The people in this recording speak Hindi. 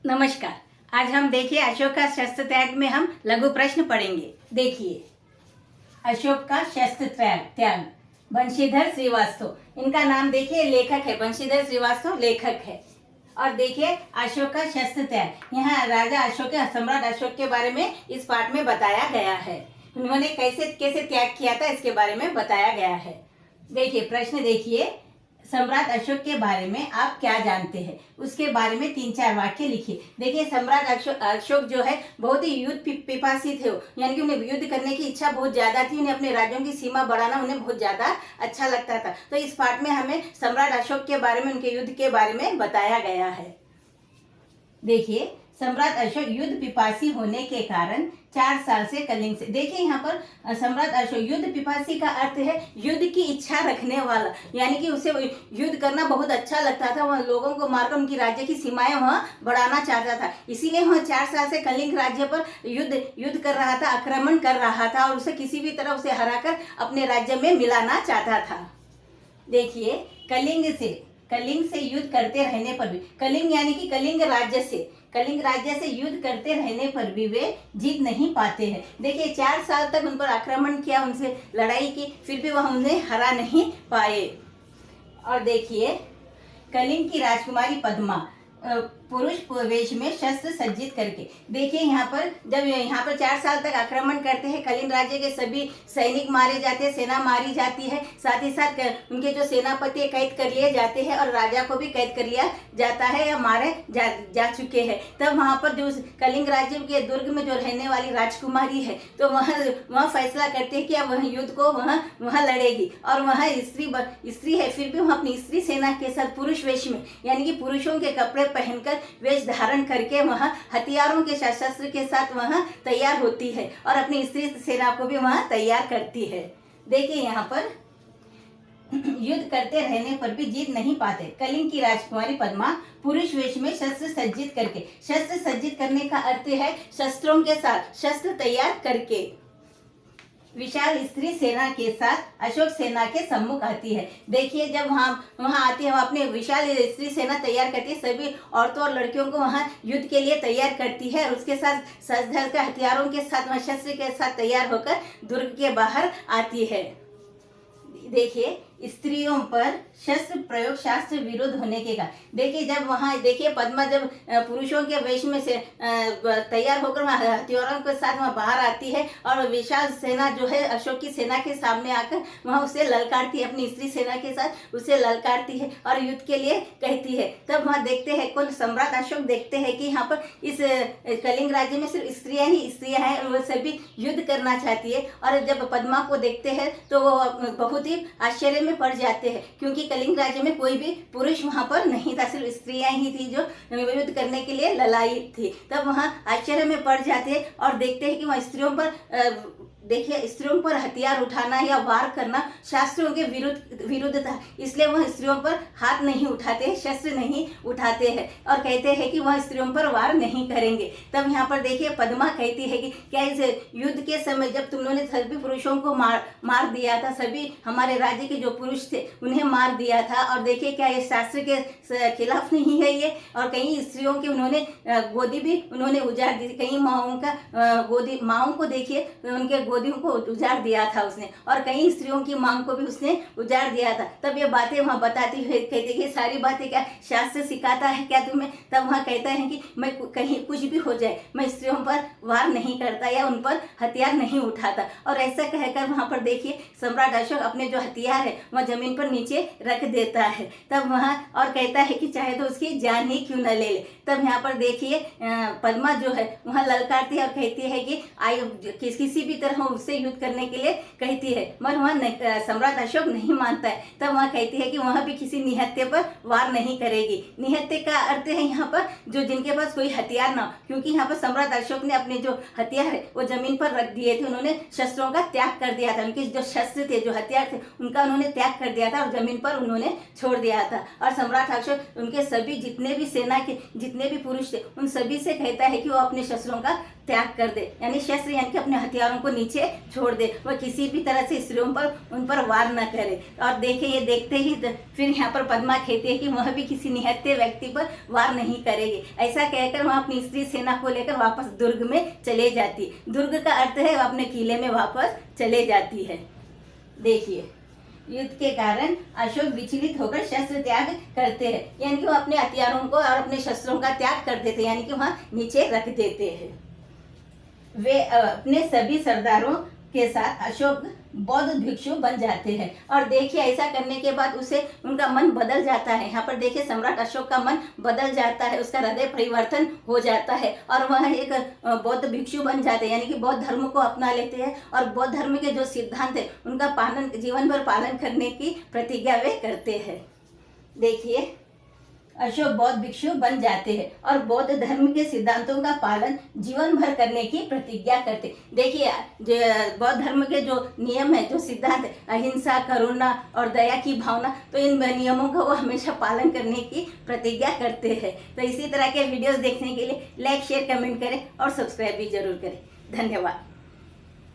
नमस्कार। आज हम देखिए अशोक का शस्त्र त्याग में हम लघु प्रश्न पढ़ेंगे। देखिए, अशोक का शस्त्र त्याग बंशीधर श्रीवास्तव, इनका नाम देखिए, लेखक है बंशीधर श्रीवास्तव, लेखक है। और देखिए अशोक का शस्त्र त्याग, यहाँ राजा अशोक सम्राट अशोक के बारे में इस पाठ में बताया गया है। उन्होंने कैसे कैसे त्याग किया था इसके बारे में बताया गया है। देखिए प्रश्न, देखिए सम्राट अशोक के बारे में आप क्या जानते हैं, उसके बारे में 3-4 वाक्य लिखिए। देखिए सम्राट अशोक जो है बहुत ही युद्ध पिपासी थे, यानी कि उन्हें युद्ध करने की इच्छा बहुत ज्यादा थी। उन्हें अपने राज्यों की सीमा बढ़ाना उन्हें बहुत ज्यादा अच्छा लगता था। तो इस पाठ में हमें सम्राट अशोक के बारे में, उनके युद्ध के बारे में बताया गया है। देखिए सम्राट अशोक युद्ध पिपासी होने के कारण 4 साल से कलिंग से, देखिए यहाँ पर सम्राट अशोक युद्ध पिपासी का अर्थ है युद्ध की इच्छा रखने वाला, यानी कि उसे युद्ध करना बहुत अच्छा लगता था। वह लोगों को मारकर उनकी राज्य की सीमाएं वह बढ़ाना चाहता था, इसीलिए वह 4 साल से कलिंग राज्य पर युद्ध कर रहा था, आक्रमण कर रहा था और उसे किसी भी तरह उसे हराकर अपने राज्य में मिलाना चाहता था। देखिए कलिंग से युद्ध करते रहने पर भी, कलिंग यानी कि कलिंग राज्य से युद्ध करते रहने पर भी वे जीत नहीं पाते हैं। देखिए 4 साल तक उन पर आक्रमण किया, उनसे लड़ाई की, फिर भी वह उन्हें हरा नहीं पाए। और देखिए कलिंग की राजकुमारी पद्मा पुरुष वेश में शस्त्र सज्जित करके, देखिए यहाँ पर जब यहाँ पर 4 साल तक आक्रमण करते हैं, कलिंग राज्य के सभी सैनिक मारे जाते हैं, सेना मारी जाती है, साथ ही साथ उनके जो सेनापति कैद कर लिए जाते हैं और राजा को भी कैद कर लिया जाता है या मारे जा चुके हैं। तब वहाँ पर जो कलिंग राज्य के दुर्ग में जो रहने वाली राजकुमारी है, तो वह फैसला करते हैं कि अब वह युद्ध को वह लड़ेगी। और वह स्त्री है, फिर भी वह अपनी स्त्री सेना के साथ पुरुष वेश में, यानी कि पुरुषों के कपड़े पहनकर वेश धारण करके वह हथियारों के शस्त्र के साथ वह तैयार होती है और अपनी स्त्री सेना को भी वह तैयार करती है। देखिए यहाँ पर युद्ध करते रहने पर भी जीत नहीं पाते। कलिंग की राजकुमारी पद्मा पुरुष वेश में शस्त्र सज्जित करके, शस्त्र सज्जित करने का अर्थ है शस्त्रों के साथ शस्त्र तैयार करके विशाल स्त्री सेना के साथ अशोक सेना के सम्मुख आती है। देखिए जब वहाँ आती है, वह अपने विशाल स्त्री सेना तैयार करती है, सभी औरतों और लड़कियों को वहाँ युद्ध के लिए तैयार करती है और उसके साथ सज धज कर हथियारों के साथ, वह शस्त्र के साथ तैयार होकर दुर्ग के बाहर आती है। देखिए स्त्रियों पर शस्त्र प्रयोग शास्त्र विरुद्ध होने के कारण, देखिए जब वहाँ देखिए पद्मा जब पुरुषों के वेश में से तैयार होकर वहाँ हथियारों के साथ वहाँ बाहर आती है और विशाल सेना जो है अशोक की सेना के सामने आकर वहाँ उसे ललकारती है, अपनी स्त्री सेना के साथ उसे ललकारती है और युद्ध के लिए कहती है। तब वहाँ देखते हैं, कौन सम्राट अशोक देखते हैं कि यहाँ पर इस कलिंग राज्य में सिर्फ स्त्रियाँ हैं और वह सभी युद्ध करना चाहती है। और जब पद्मा को देखते हैं तो वो बहुत ही आश्चर्य में पड़ जाते हैं, क्योंकि कलिंग राज्य में कोई भी पुरुष वहां पर नहीं था, सिर्फ स्त्रियां ही थी जो युद्ध करने के लिए लड़ाई थी। तब वहां आश्चर्य में पड़ जाते हैं और देखते हैं कि वह स्त्रियों पर देखिए स्त्रियों पर हथियार उठाना या वार करना शास्त्रों के विरुद्ध था, इसलिए वह स्त्रियों पर हाथ नहीं उठाते, शस्त्र नहीं उठाते हैं और कहते हैं कि वह स्त्रियों पर वार नहीं करेंगे। तब यहाँ पर देखिए पद्मा कहती है कि क्या इस युद्ध के समय जब तुम लोगों ने सभी पुरुषों को मार दिया था, सभी हमारे राज्य के जो पुरुष थे उन्हें मार दिया था, और देखिए क्या ये शास्त्र के खिलाफ नहीं है ये। और कई स्त्रियों की उन्होंने गोदी भी उन्होंने उजाड़ दी, कई माओं को देखिए उनके गोदियों को उजाड़ दिया था उसने, और कई स्त्रियों की मांग को भी उसने उजाड़ दिया था। तब ये बातें वहाँ बताती हुए कहते कि सारी बातें क्या शास्त्र सिखाता है क्या तुम्हें? तब वहाँ कहता है कि मैं कहीं कुछ भी हो जाए, मैं स्त्रियों पर वार नहीं करता या उन पर हथियार नहीं उठाता। और ऐसा कहकर वहाँ पर देखिए सम्राट अशोक अपने जो हथियार है वह जमीन पर नीचे रख देता है। तब वहाँ और कहता है कि चाहे तो उसकी जान ही क्यों न ले ले। तब यहाँ पर देखिए पद्मा जो है वहाँ ललकारती है और कहती है कि किसी भी तरह उससे युद्ध करने के लिए कहती है, मगर वहाँ सम्राट अशोक नहीं मानता है। तब वहाँ कहती है कि वहाँ भी किसी निहत्थे पर वार नहीं करेगी। निहत्थे का अर्थ है यहाँ पर जो जिनके पास कोई हथियार ना हो, क्योंकि यहाँ पर सम्राट अशोक ने अपने जो हथियार है वो जमीन पर रख दिए थे, उन्होंने शस्त्रों का त्याग कर दिया था, उनके जो शस्त्र थे जो हथियार थे उनका उन्होंने त्याग कर दिया था और जमीन पर उन्होंने छोड़ दिया था। और सम्राट अशोक उनके सभी जितने भी सेना के जितने भी पुरुष थे उन सभी से कहता है कि वो अपने शस्त्रों का त्याग कर दे, यानी शस्त्र यानी कि अपने हथियारों को नीचे छोड़ दे, वह किसी भी तरह से स्त्रियों पर उन पर वार न करे। और देखिए ये देखते ही फिर यहाँ पर पद्मा कहती है कि वह भी किसी निहत्थे व्यक्ति पर वार नहीं करेगी। ऐसा कहकर वह अपनी स्त्री सेना को लेकर वापस दुर्ग में चले जाती। दुर्ग का अर्थ है वह अपने किले में वापस चले जाती है। देखिए युद्ध के कारण अशोक विचलित होकर शस्त्र त्याग करते हैं, यानी कि वो अपने हथियारों को और अपने शस्त्रों का त्याग कर देते, यानी कि वहाँ नीचे रख देते हैं। वे अपने सभी सरदारों के साथ अशोक बौद्ध भिक्षु बन जाते हैं। और देखिए ऐसा करने के बाद उसे उनका मन बदल जाता है। यहाँ पर देखिए सम्राट अशोक का मन बदल जाता है, उसका हृदय परिवर्तन हो जाता है और वह एक बौद्ध भिक्षु बन जाते हैं, यानी कि बौद्ध धर्म को अपना लेते हैं और बौद्ध धर्म के जो सिद्धांत है उनका पालन जीवन भर पालन करने की प्रतिज्ञा वे करते हैं। देखिए अशोक बौद्ध भिक्षु बन जाते हैं और बौद्ध धर्म के सिद्धांतों का पालन जीवन भर करने की प्रतिज्ञा करते। देखिए जो बौद्ध धर्म के जो नियम है, जो सिद्धांत है, अहिंसा, करुणा और दया की भावना, तो इन नियमों का वो हमेशा पालन करने की प्रतिज्ञा करते हैं। तो इसी तरह के वीडियोस देखने के लिए लाइक, शेयर, कमेंट करें और सब्सक्राइब भी जरूर करें। धन्यवाद।